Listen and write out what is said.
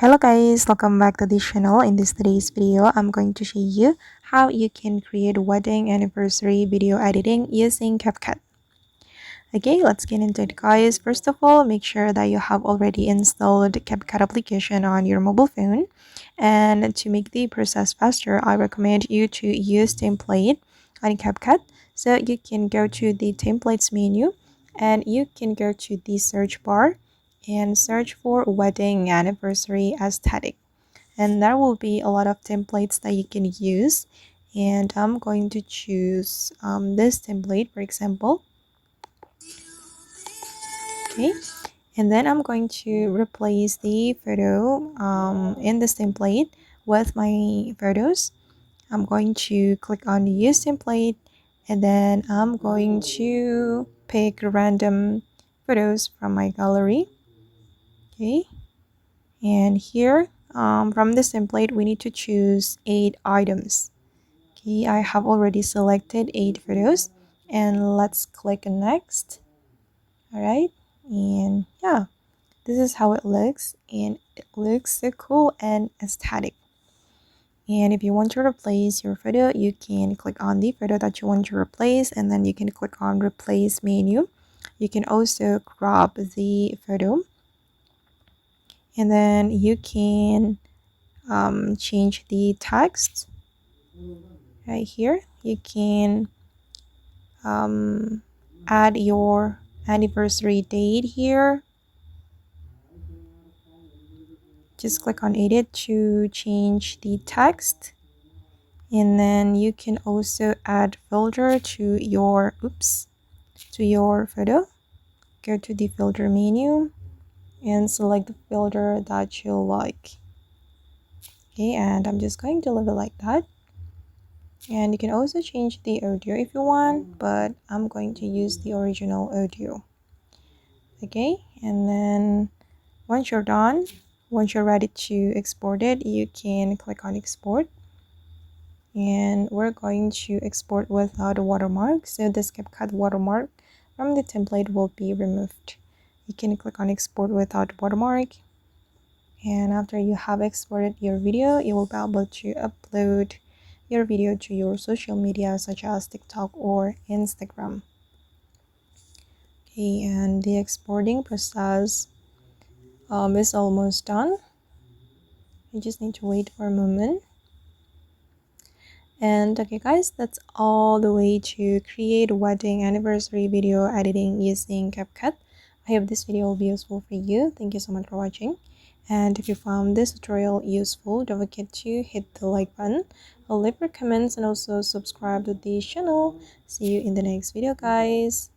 Hello guys, welcome back to this channel. In today's video, I'm going to show you how you can create wedding anniversary video editing using CapCut. Okay, let's get into it guys. First of all, make sure that you have already installed CapCut application on your mobile phone. And to make the process faster, I recommend you to use template on CapCut. So you can go to the templates menu and you can go to the search bar and search for wedding anniversary aesthetic, and there will be a lot of templates that you can use, and I'm going to choose this template for example. Okay, and then I'm going to replace the photo in this template with my photos. I'm going to click on use template, and then I'm going to pick random photos from my gallery. Okay, and here from this template we need to choose 8 items. Okay, I have already selected 8 photos, and let's click next. All right, and yeah, this is how it looks, and it looks so cool and aesthetic. And if you want to replace your photo, you can click on the photo that you want to replace, and then you can click on replace menu. You can also crop the photo, and then you can change the text right here. You can add your anniversary date here. Just click on edit to change the text, and then you can also add filter to your photo. Go to the filter menu and select the filter that you like. Okay, and I'm just going to leave it like that. And you can also change the audio if you want, but I'm going to use the original audio. Okay, and then once you're done, once you're ready to export it, you can click on export, and we're going to export without a watermark, so this CapCut watermark from the template will be removed. You can click on export without watermark, and after you have exported your video, you will be able to upload your video to your social media such as TikTok or Instagram. Okay, and the exporting process is almost done. I just need to wait for a moment. And okay guys, that's all the way to create wedding anniversary video editing using CapCut. I hope this video will be useful for you. Thank you so much for watching. And if you found this tutorial useful, don't forget to hit the like button, leave your comments, and also subscribe to the channel. See you in the next video guys.